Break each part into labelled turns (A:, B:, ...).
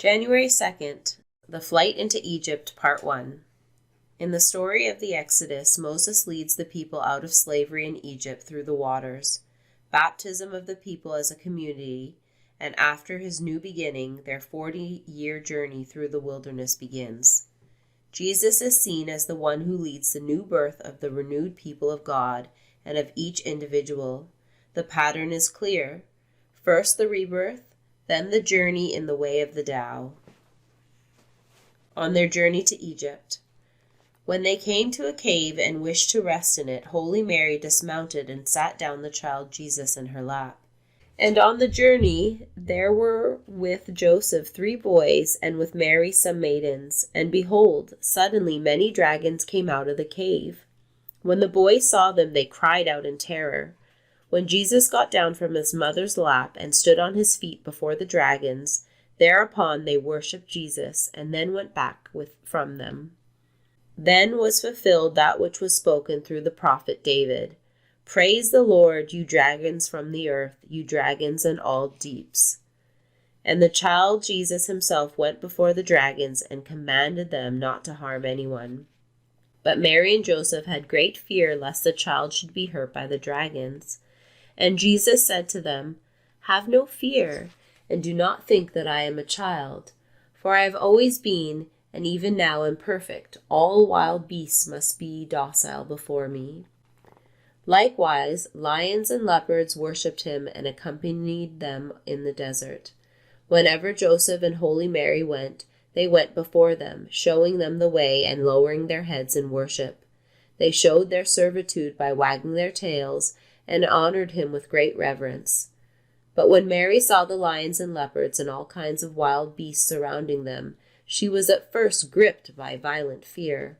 A: January 2nd, The Flight into Egypt, Part 1. In the story of the Exodus, Moses leads the people out of slavery in Egypt through the waters, baptism of the people as a community, and after his new beginning, their 40-year journey through the wilderness begins. Jesus is seen as the one who leads the new birth of the renewed people of God and of each individual. The pattern is clear. First the rebirth, then the journey in the way of the Tao. On their journey to Egypt. When they came to a cave and wished to rest in it, Holy Mary dismounted and sat down the child Jesus in her lap. And on the journey there were with Joseph 3 boys, and with Mary some maidens. And behold, suddenly many dragons came out of the cave. When the boys saw them, they cried out in terror. When Jesus got down from his mother's lap and stood on his feet before the dragons, thereupon they worshipped Jesus, and then went back from them. Then was fulfilled that which was spoken through the prophet David. Praise the Lord, you dragons from the earth, you dragons and all deeps. And the child Jesus himself went before the dragons and commanded them not to harm anyone. But Mary and Joseph had great fear lest the child should be hurt by the dragons. And Jesus said to them, Have no fear, and do not think that I am a child. For I have always been, and even now am perfect. All wild beasts must be docile before me. Likewise, lions and leopards worshipped him and accompanied them in the desert. Whenever Joseph and Holy Mary went, they went before them, showing them the way and lowering their heads in worship. They showed their servitude by wagging their tails, and honored him with great reverence. But when Mary saw the lions and leopards and all kinds of wild beasts surrounding them, she was at first gripped by violent fear.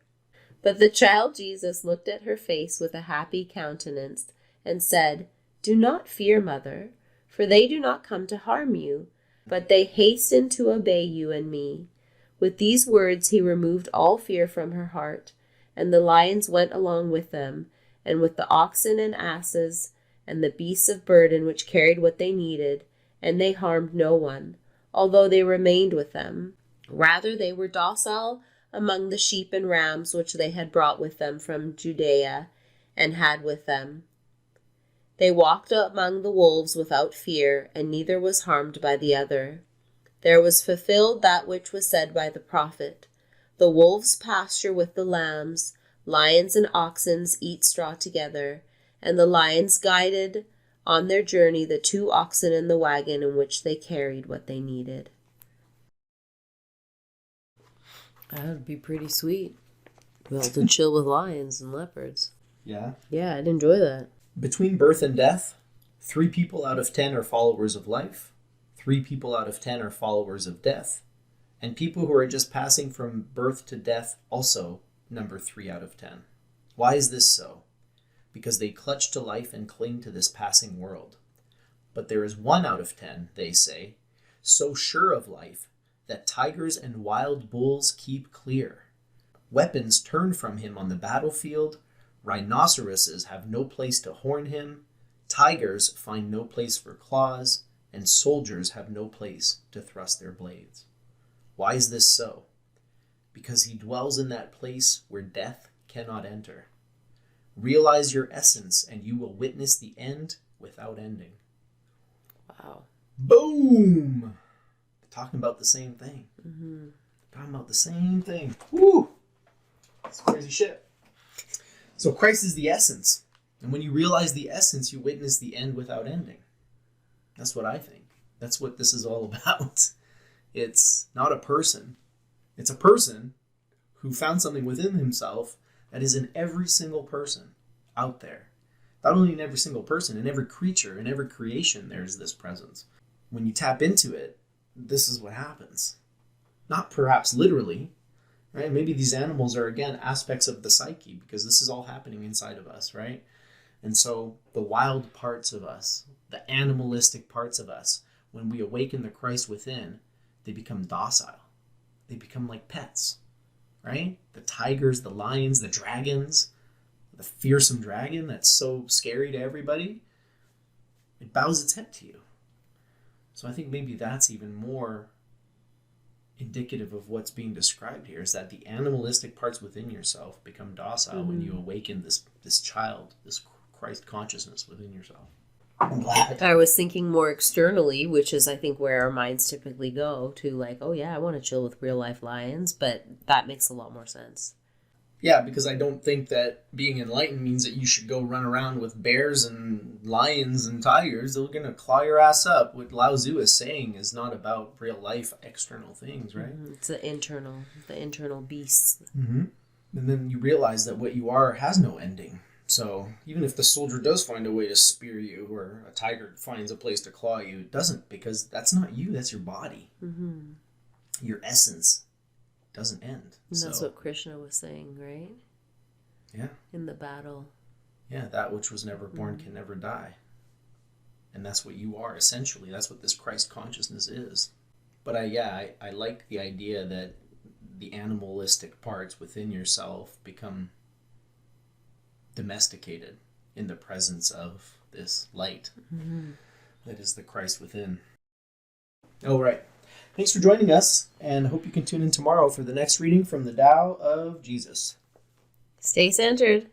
A: But the child Jesus looked at her face with a happy countenance and said, Do not fear, mother, for they do not come to harm you, but they hasten to obey you and me. With these words he removed all fear from her heart, and the lions went along with them, and with the oxen and asses, and the beasts of burden which carried what they needed, and they harmed no one, although they remained with them. Rather they were docile among the sheep and rams which they had brought with them from Judea, and had with them. They walked among the wolves without fear, and neither was harmed by the other. There was fulfilled that which was said by the prophet, The wolves pasture with the lambs, lions and oxen eat straw together, and the lions guided on their journey the 2 oxen in the wagon in which they carried what they needed. That would be pretty sweet. Well, to chill with lions and leopards.
B: Yeah?
A: Yeah, I'd enjoy that.
B: Between birth and death, 3 people out of 10 are followers of life. 3 people out of 10 are followers of death. And people who are just passing from birth to death also number 3 out of 10. Why is this so? Because they clutch to life and cling to this passing world. But there is 1 out of 10, they say, so sure of life that tigers and wild bulls keep clear. Weapons turn from him on the battlefield. Rhinoceroses have no place to horn him. Tigers find no place for claws, and soldiers have no place to thrust their blades. Why is this so? Because he dwells in that place where death cannot enter. Realize your essence, and you will witness the end without ending.
A: Wow.
B: Boom! Talking about the same thing.
A: Mm-hmm.
B: Talking about the same thing. Woo! That's crazy shit. So Christ is the essence. And when you realize the essence, you witness the end without ending. That's what I think. That's what this is all about. It's not a person. It's a person who found something within himself that is in every single person out there. Not only in every single person, in every creature, in every creation, there's this presence. When you tap into it, this is what happens. Not perhaps literally, right? Maybe these animals are, again, aspects of the psyche, because this is all happening inside of us, right? And so the wild parts of us, the animalistic parts of us, when we awaken the Christ within, they become docile. They become like pets, right? The tigers, the lions, the dragons, the fearsome dragon that's so scary to everybody, it bows its head to you. So I think maybe that's even more indicative of what's being described here, is that the animalistic parts within yourself become docile when you awaken this child, this Christ consciousness within yourself. I'm glad.
A: I was thinking more externally, which is I think where our minds typically go to, like, oh yeah, I want to chill with real life lions, but that makes a lot more sense.
B: Yeah, because I don't think that being enlightened means that you should go run around with bears and lions and tigers. They're going to claw your ass up. What Lao Tzu is saying is not about real life external things, right?
A: It's the internal beasts.
B: And then you realize that what you are has no ending. So even if the soldier does find a way to spear you, or a tiger finds a place to claw you, it doesn't, because that's not you, that's your body. Your essence doesn't end.
A: And that's what Krishna was saying, right?
B: Yeah.
A: In the battle.
B: Yeah, that which was never born can never die. And that's what you are, essentially. That's what this Christ consciousness is. But I like the idea that the animalistic parts within yourself become domesticated in the presence of this light that is the Christ within. Oh, right. Thanks for joining us, and I hope you can tune in tomorrow for the next reading from the Tao of Jesus.
A: Stay centered.